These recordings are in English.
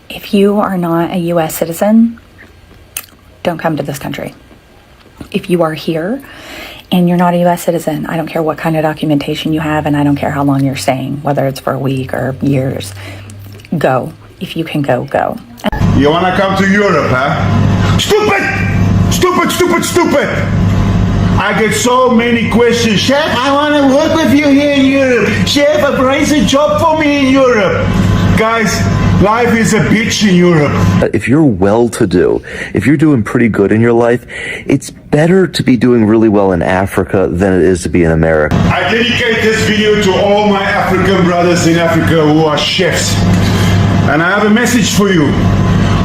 If you are not a US citizen, don't come to this country. If you are here and you're not a US citizen, I don't care what kind of documentation you have, and I don't care how long you're staying, whether it's for a week or years, go. If you can go, go. You wanna come to Europe, huh? Stupid! Stupid, stupid, stupid! I get so many questions. Chef, I wanna work with you here in Europe. Chef, arrange a job for me in Europe. Guys, life is a bitch in Europe. If you're well-to-do, if you're doing pretty good in your life, it's better to be doing really well in Africa than it is to be in America. I dedicate this video to all my African brothers in Africa who are chefs. And I have a message for you.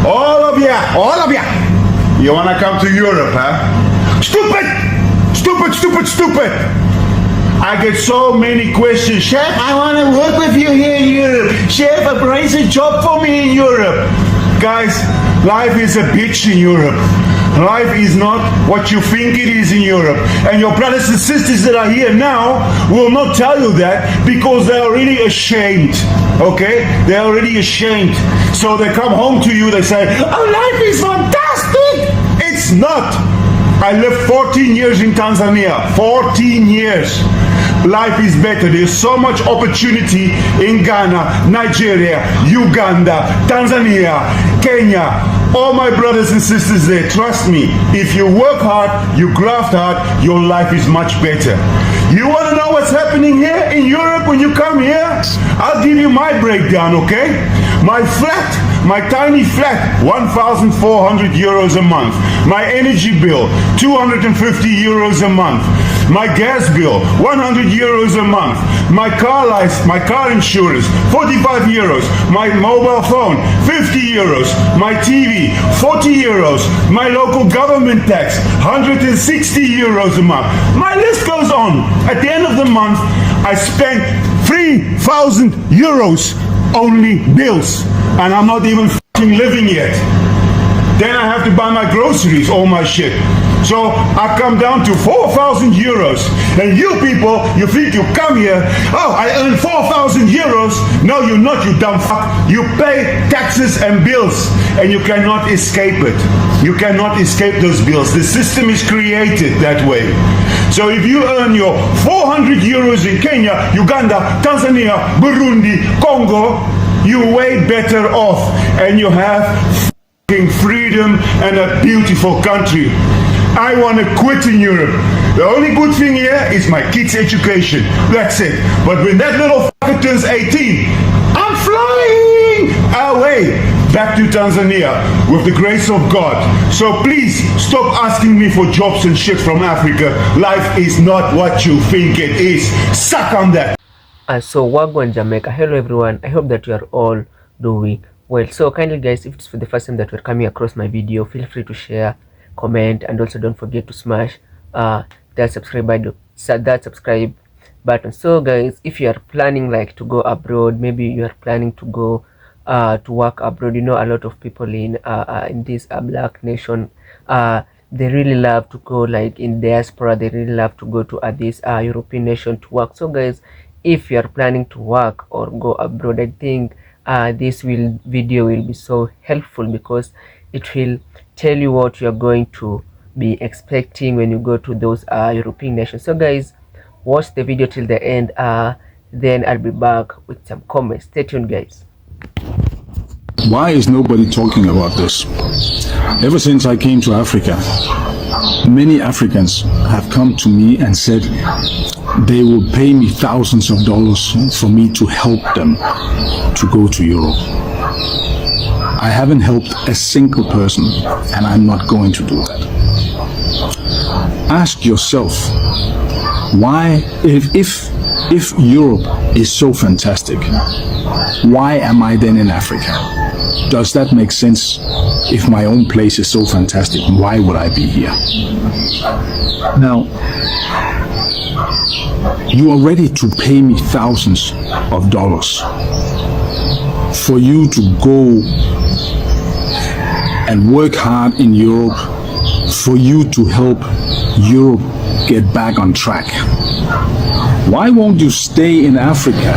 All of ya. You wanna come to Europe, huh? Stupid! Stupid, stupid, stupid! I get so many questions. Chef, I wanna work with you here in Europe. Chef, arrange a job for me in Europe. Guys, life is a bitch in Europe. Life is not what you think it is in Europe. And your brothers and sisters that are here now will not tell you that because they're already ashamed. Okay? They're already ashamed. So they come home to you, they say, oh, life is fantastic. It's not. I lived 14 years in Tanzania. 14 years. Life is better. There's so much opportunity in Ghana, Nigeria, Uganda, Tanzania, Kenya. All my brothers and sisters there, trust me, if you work hard, you graft hard, your life is much better. You want to know what's happening here in Europe when you come here? I'll give you my breakdown, okay? My flat, my tiny flat, 1,400 euros a month. My energy bill, 250 euros a month. My gas bill, 100 euros a month. My car license, my car insurance, 45 euros. My mobile phone, 50 euros. My TV, 40 euros. My local government tax, 160 euros a month. My list goes on. At the end of the month, I spent 3,000 euros only bills. And I'm not even living yet. Then I have to buy my groceries, all my shit. So I come down to 4,000 euros. And you people, you think you come here, oh, I earn 4,000 euros. No, you're not, you dumb fuck. You pay taxes and bills, and you cannot escape it. You cannot escape those bills. The system is created that way. So if you earn your 400 euros in Kenya, Uganda, Tanzania, Burundi, Congo, you're way better off, and you have freedom and a beautiful country. I want to quit in Europe. The only good thing here is my kids' education. That's it. But when that little fucker turns 18, I'm flying away back to Tanzania with the grace of God. So please stop asking me for jobs and shit from Africa. Life is not what you think it is. Suck on that. So Wagwan Jamaica. Hello everyone. I hope that you are all doing well. So kindly guys, if it's for the first time that you're coming across my video, feel free to share, comment, and also don't forget to smash that subscribe button. So guys, if you are planning like to go abroad, maybe you are planning to go to work abroad, you know, a lot of people in this black nation, they really love to go like in diaspora. They really love to go to this European nation to work. So guys, if you are planning to work or go abroad, I think this video will be so helpful because it will tell you what you are going to be expecting when you go to those European nations. So guys, watch the video till the end, then I'll be back with some comments. Stay tuned guys. Why is nobody talking about this? Ever since I came to Africa, many Africans have come to me and said they will pay me thousands of dollars for me to help them to go to Europe. I haven't helped a single person, and I'm not going to do that. Ask yourself, why, if Europe is so fantastic, why am I then in Africa? Does that make sense? If my own place is so fantastic, why would I be here? Now, you are ready to pay me thousands of dollars for you to go and work hard in Europe, for you to help Europe get back on track. Why won't you stay in Africa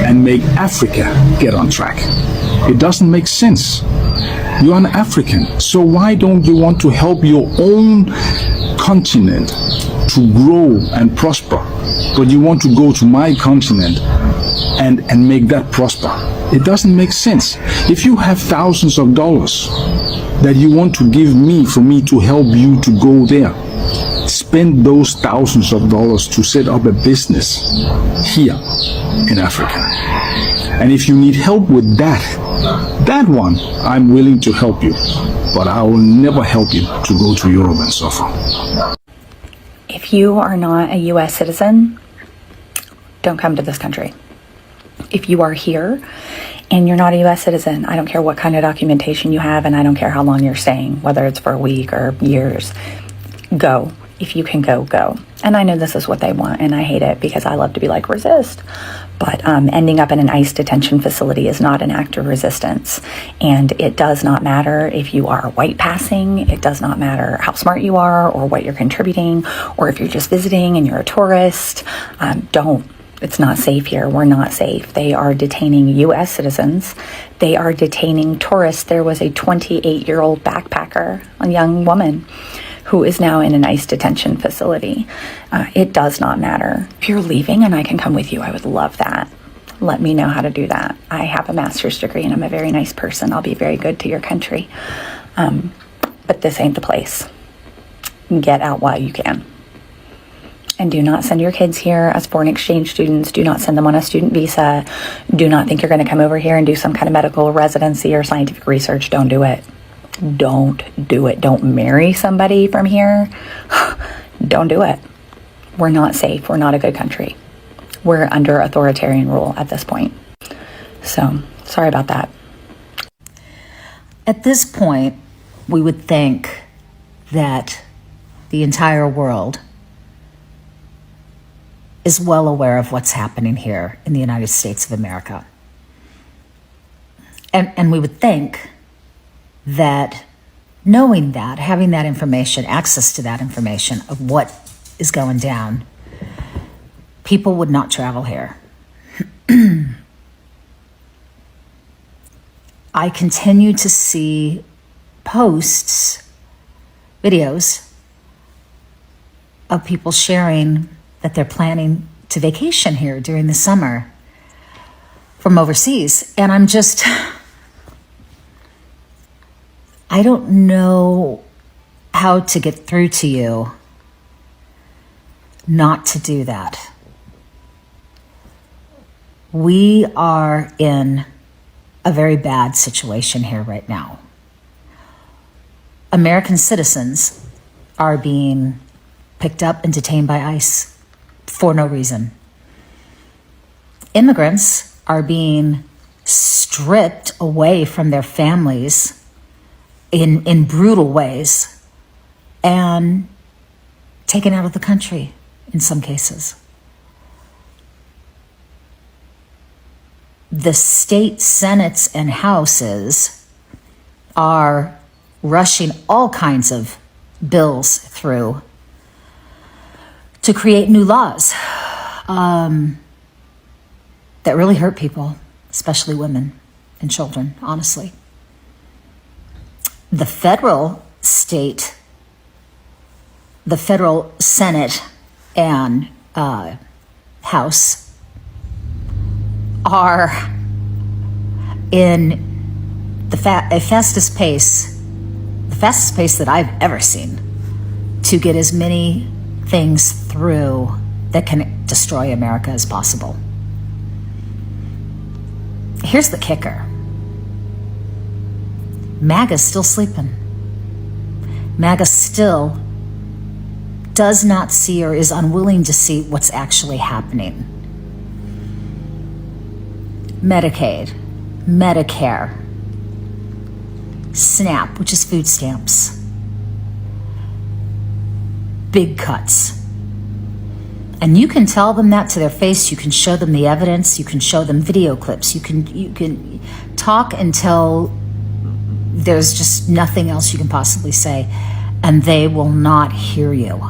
and make Africa get on track. It doesn't make sense. You're an African, so why don't you want to help your own continent to grow and prosper? But you want to go to my continent and make that prosper. It doesn't make sense. If you have thousands of dollars that you want to give me for me to help you to go there, spend those thousands of dollars to set up a business here in Africa. And if you need help with that one, I'm willing to help you. But I will never help you to go to Europe and suffer. If you are not a US citizen, don't come to this country. If you are here and you're not a US citizen, I don't care what kind of documentation you have, and I don't care how long you're staying, whether it's for a week or years, go. If you can go, go. And I know this is what they want, and I hate it because I love to be like, resist. But ending up in an ICE detention facility is not an act of resistance. And it does not matter if you are white passing. It does not matter how smart you are or what you're contributing, or if you're just visiting and you're a tourist. Don't. It's not safe here. We're not safe. They are detaining US citizens. They are detaining tourists. There was a 28-year-old backpacker, a young woman, who is now in an ICE detention facility. It does not matter. If you're leaving and I can come with you, I would love that. Let me know how to do that. I have a master's degree and I'm a very nice person. I'll be very good to your country. But this ain't the place. Get out while you can. And do not send your kids here as foreign exchange students. Do not send them on a student visa. Do not think you're going to come over here and do some kind of medical residency or scientific research. Don't do it. Don't do it. Don't marry somebody from here. Don't do it. We're not safe. We're not a good country. We're under authoritarian rule at this point. So, sorry about that. At this point, we would think that the entire world is well aware of what's happening here in the United States of America. And we would think that knowing that, having that information, access to that information of what is going down, people would not travel here. I continue to see posts, videos of people sharing that they're planning to vacation here during the summer from overseas. And I'm just, I don't know how to get through to you not to do that. We are in a very bad situation here right now. American citizens are being picked up and detained by ICE for no reason. Immigrants are being stripped away from their families in brutal ways and taken out of the country in some cases. The state senates and houses are rushing all kinds of bills through to create new laws that really hurt people, especially women and children, honestly. The federal Senate and House are in the fastest pace that I've ever seen to get as many things through that can destroy America as possible. Here's the kicker. MAGA's still sleeping. MAGA still does not see or is unwilling to see what's actually happening. Medicaid, Medicare, SNAP, which is food stamps, big cuts. And you can tell them that to their face. You can show them the evidence. You can show them video clips. You can talk until there's just nothing else you can possibly say, and they will not hear you.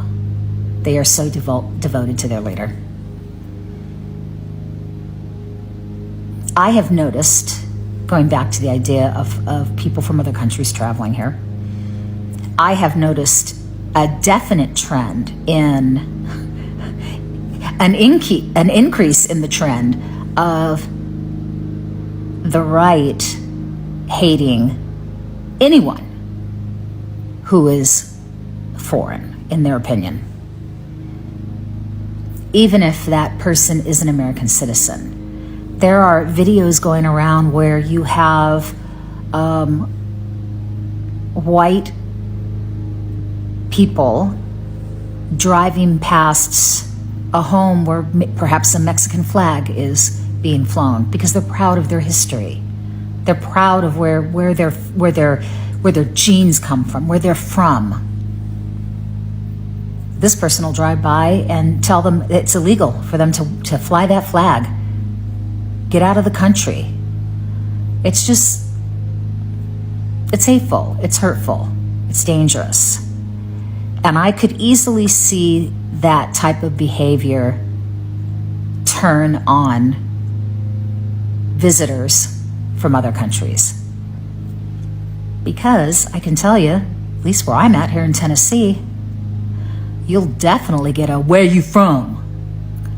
They are so devoted to their leader. I have noticed, going back to the idea of people from other countries traveling here, I have noticed a definite trend in an increase in the trend of the right hating anyone who is foreign, in their opinion, even if that person is an American citizen. There are videos going around where you have white people driving past a home where perhaps a Mexican flag is being flown because they're proud of their history. They're proud of where their genes come from, where they're from. This person will drive by and tell them it's illegal for them to fly that flag. Get out of the country. It's hateful, it's hurtful, it's dangerous. And I could easily see that type of behavior turn on visitors from other countries. Because I can tell you, at least where I'm at here in Tennessee, you'll definitely get a "where you from?"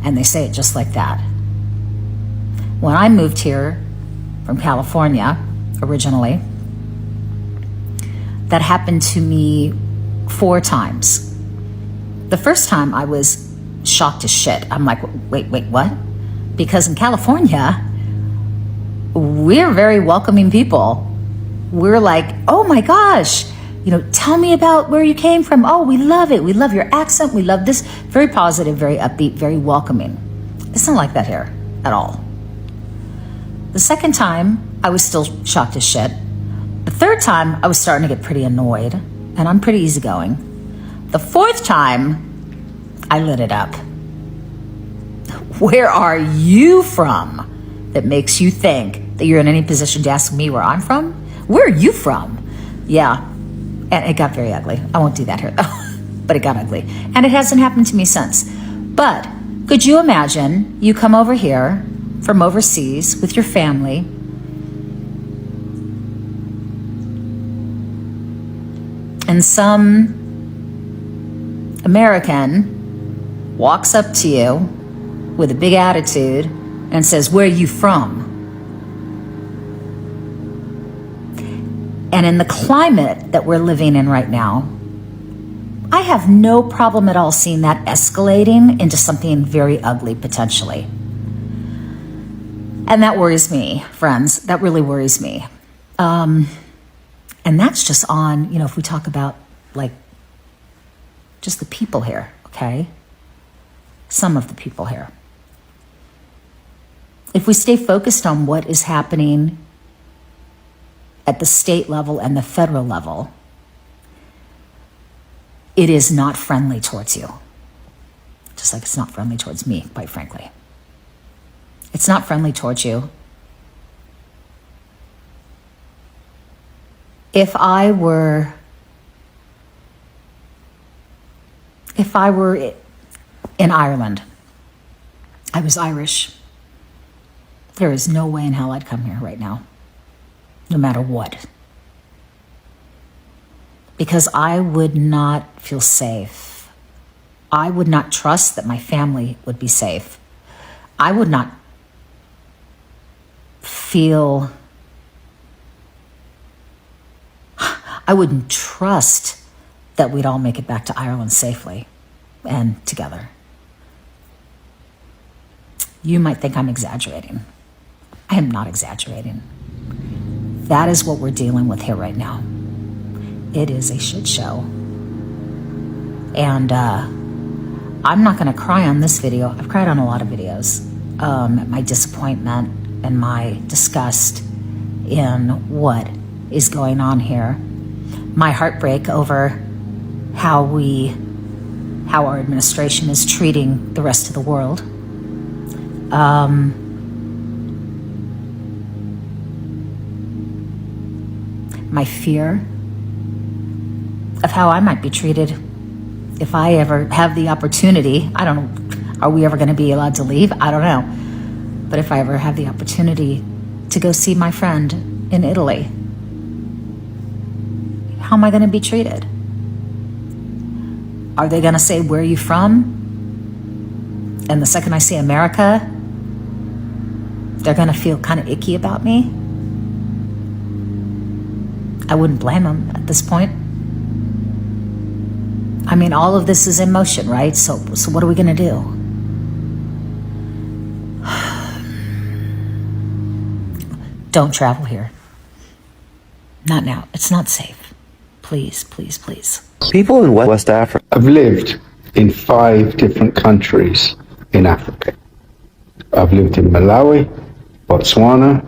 And they say it just like that. When I moved here from California originally, that happened to me 4 times. The first time I was shocked as shit. I'm like, wait, what? Because in California, we're very welcoming people. We're like, oh my gosh, tell me about where you came from. Oh, we love it. We love your accent. We love this. Very positive, very upbeat, very welcoming. It's not like that here at all. The second time, I was still shocked as shit. The third time, I was starting to get pretty annoyed, and I'm pretty easygoing. The fourth time, I lit it up. Where are you from that makes you think that you're in any position to ask me where I'm from? Where are you from? Yeah, and it got very ugly. I won't do that here though, but it got ugly. And it hasn't happened to me since. But could you imagine you come over here from overseas with your family, and some American walks up to you with a big attitude and says, "Where are you from?" And in the climate that we're living in right now, I have no problem at all seeing that escalating into something very ugly potentially. And that worries me, friends. That really worries me. And that's just on, if we talk about just the people here, okay? Some of the people here. If we stay focused on what is happening at the state level and the federal level, it is not friendly towards you. Just like it's not friendly towards me, quite frankly. It's not friendly towards you. If I were in Ireland, I was Irish, there is no way in hell I'd come here right now, no matter what. Because I would not feel safe. I would not trust that my family would be safe. I would not feel, I wouldn't trust that we'd all make it back to Ireland safely and together. You might think I'm exaggerating. I am not exaggerating. That is what we're dealing with here right now. It is a shit show. And I'm not going to cry on this video. I've cried on a lot of videos. My disappointment and my disgust in what is going on here. My heartbreak over how our administration is treating the rest of the world. My fear of how I might be treated if I ever have the opportunity. I don't know. Are we ever going to be allowed to leave? I don't know. But if I ever have the opportunity to go see my friend in Italy, how am I going to be treated? Are they going to say, "Where are you from?" And the second I see America, they're going to feel kind of icky about me? I wouldn't blame them at this point. I mean, all of this is in motion, right? So what are we going to do? Don't travel here. Not now. It's not safe. Please, please, please. People in West Africa. I've lived in 5 different countries in Africa. I've lived in Malawi, Botswana,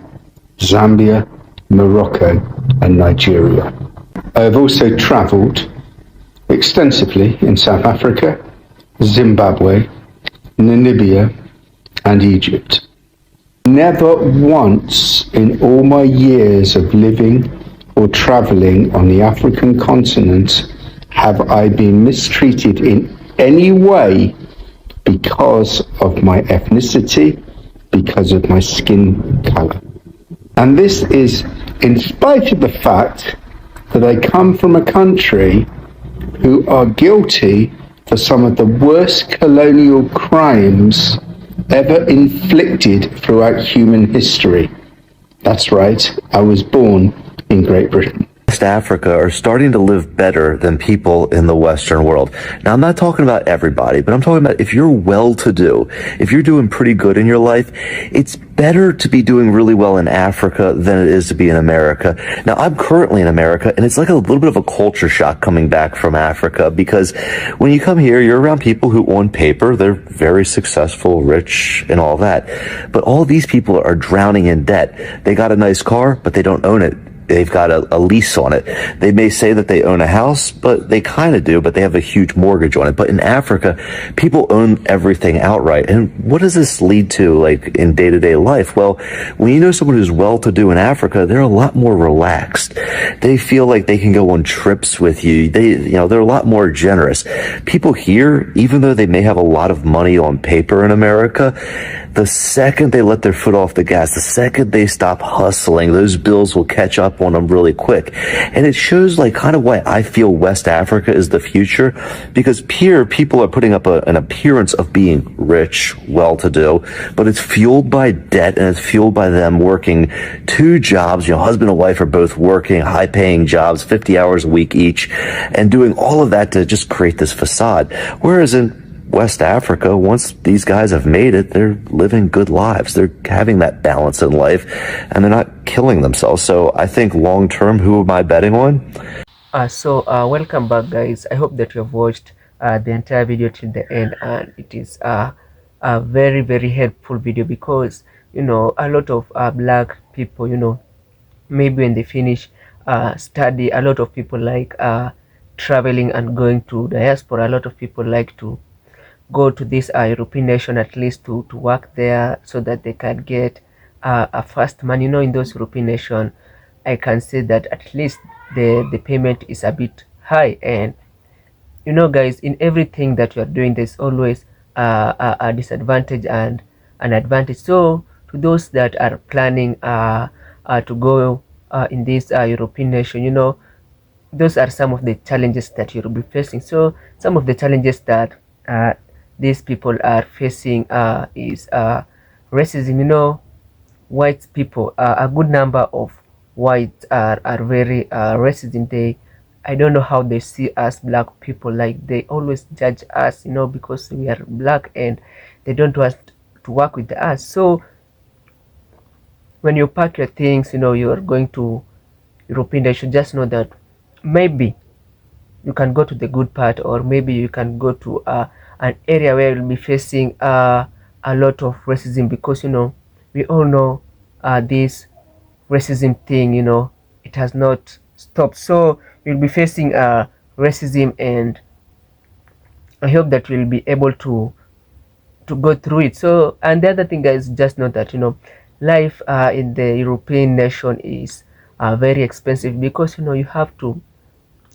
Zambia, Morocco, and Nigeria. I've also traveled extensively in South Africa, Zimbabwe, Namibia, and Egypt. Never once in all my years of living or traveling on the African continent have I been mistreated in any way because of my ethnicity, because of my skin color. And this is in spite of the fact that I come from a country who are guilty for some of the worst colonial crimes ever inflicted throughout human history. That's right, I was born in Great Britain. West Africa are starting to live better than people in the Western world. Now, I'm not talking about everybody, but I'm talking about if you're well-to-do, if you're doing pretty good in your life, it's better to be doing really well in Africa than it is to be in America. Now, I'm currently in America, and it's like a little bit of a culture shock coming back from Africa, because when you come here, you're around people who, on paper, they're very successful, rich, and all that. But all these people are drowning in debt. They got a nice car, but they don't own it. They've got a lease on it. They may say that they own a house, but they kind of do, but they have a huge mortgage on it. But in Africa, people own everything outright. And what does this lead to, like, in day-to-day life? Well, when you know someone who's well-to-do in Africa, they're a lot more relaxed. They feel like they can go on trips with you. They're a lot more generous. People here, even though they may have a lot of money on paper in America, the second they let their foot off the gas, the second they stop hustling, those bills will catch up on them really quick. And it shows, like, kind of why I feel West Africa is the future, because here people are putting up an appearance of being rich, well-to-do, but it's fueled by debt, and it's fueled by them working 2 jobs. Husband and wife are both working high-paying jobs, 50 hours a week each, and doing all of that to just create this facade. Whereas in West Africa, once these guys have made it, they're living good lives. They're having that balance in life, and they're not killing themselves. So I think long term, who am I betting on? Welcome back, guys. I hope that you have watched the entire video till the end, and it is a very, very helpful video, because a lot of black people, maybe when they finish study, a lot of people like traveling and going to diaspora. A lot of people like to go to this European nation, at least to work there, so that they can get a fast money. In those European nation, I can say that at least the payment is a bit high. And guys, in everything that you are doing, there's always a disadvantage and an advantage. So to those that are planning to go in this European nation, those are some of the challenges that you'll be facing. So some of the challenges that these people are facing is racism. White people, a good number of whites are very racist. I don't know how they see us black people. Like, they always judge us, because we are black, and they don't want to work with us. So when you pack your things, you are going to European, they should just know that maybe you can go to the good part, or maybe you can go to an area where you'll be facing a lot of racism, because we all know this racism thing, it has not stopped. So you'll be facing racism, and I hope that we'll be able to go through it. So, and the other thing, guys, just know that life in the European nation is very expensive, because you have to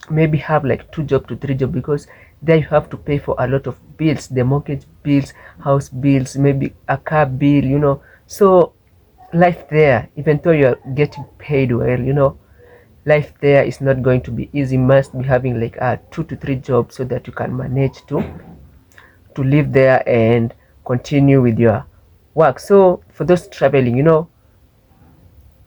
maybe have like 2 jobs to 3 jobs, because there you have to pay for a lot of bills, the mortgage bills, house bills, maybe a car bill, So life there, even though you're getting paid well, life there is not going to be easy. You must be having like 2 to 3 jobs so that you can manage to live there and continue with your work. So for those traveling,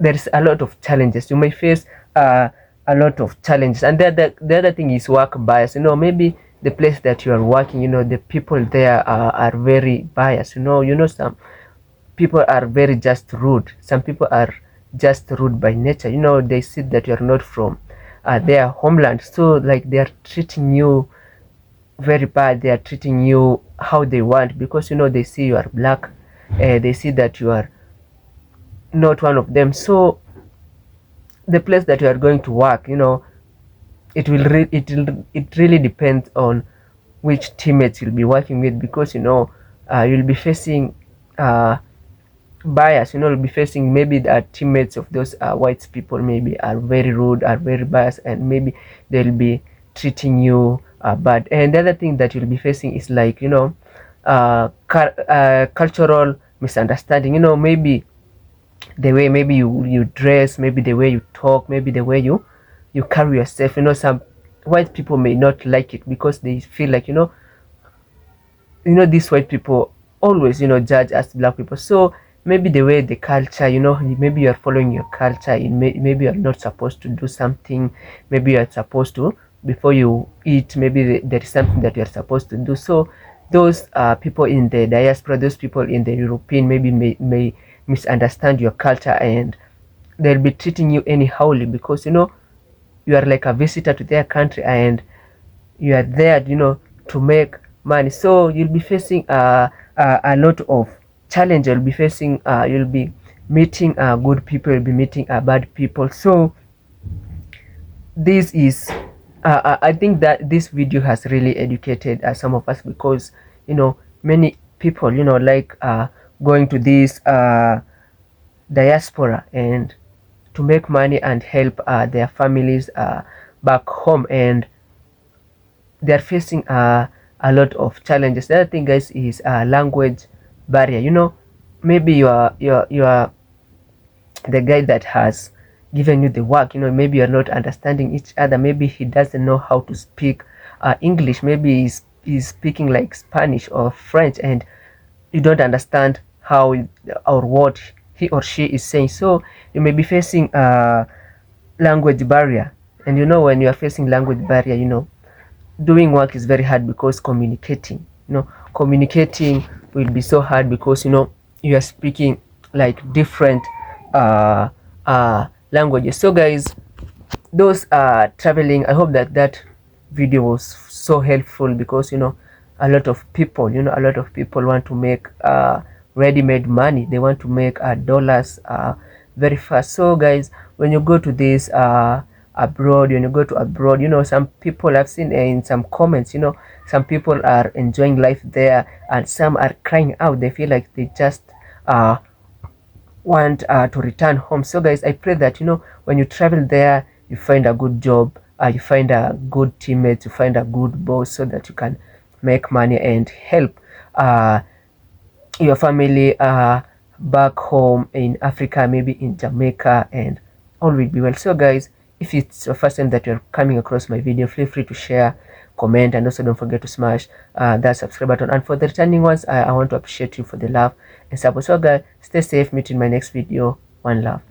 there is a lot of challenges. You may face a lot of challenges, and the other thing is work bias. Maybe the place that you are working, the people there are very biased. Some people are very just rude. Some people are just rude by nature. They see that you are not from their homeland, so like they are treating you very bad. They are treating you how they want, because they see you are black. They see that you are not one of them. So the place that you are going to work, it really depends on which teammates you'll be working with, because you'll be facing bias. You'll be facing maybe the teammates of those white people maybe are very rude, are very biased, and maybe they'll be treating you bad. And the other thing that you'll be facing is like cultural misunderstanding. Maybe the way maybe you dress, maybe the way you talk, maybe the way you carry yourself. Some white people may not like it because they feel like these white people always judge us black people. So maybe the way the culture, maybe you are following your culture. Maybe you are not supposed to do something. Maybe you are supposed to, before you eat, maybe there is something that you are supposed to do. So those people in the diaspora, those people in the European, maybe may misunderstand your culture, and they'll be treating you anyhowly, because you are like a visitor to their country and you are there to make money. So you'll be facing a lot of challenge. You'll be facing you'll be meeting good people, you'll be meeting bad people. So this is I think that this video has really educated some of us, because many people like going to this diaspora and to make money and help their families back home, and they're facing a lot of challenges. The other thing, guys, is language barrier. Maybe you are the guy that has given you the work. Maybe you're not understanding each other. Maybe he doesn't know how to speak English. Maybe he's speaking like Spanish or French, and you don't understand how or what he or she is saying. So you may be facing a language barrier. And when you are facing language barrier, doing work is very hard, because communicating will be so hard, because you are speaking like different languages. So guys, those traveling, I hope that video was so helpful, because a lot of people want to make ready-made money. They want to make dollars very fast. So guys, when you go to this abroad, some people I've seen in some comments, some people are enjoying life there, and some are crying out. They feel like they just want to return home. So guys, I pray that when you travel there, you find a good job, you find a good teammate, you find a good boss, so that you can make money and help your family back home in Africa, maybe in Jamaica, and all will be well. So guys, if it's your first time that you're coming across my video, feel free to share, comment, and also don't forget to smash that subscribe button. And for the returning ones, I want to appreciate you for the love and support. So guys, stay safe. Meet you in my next video. One love.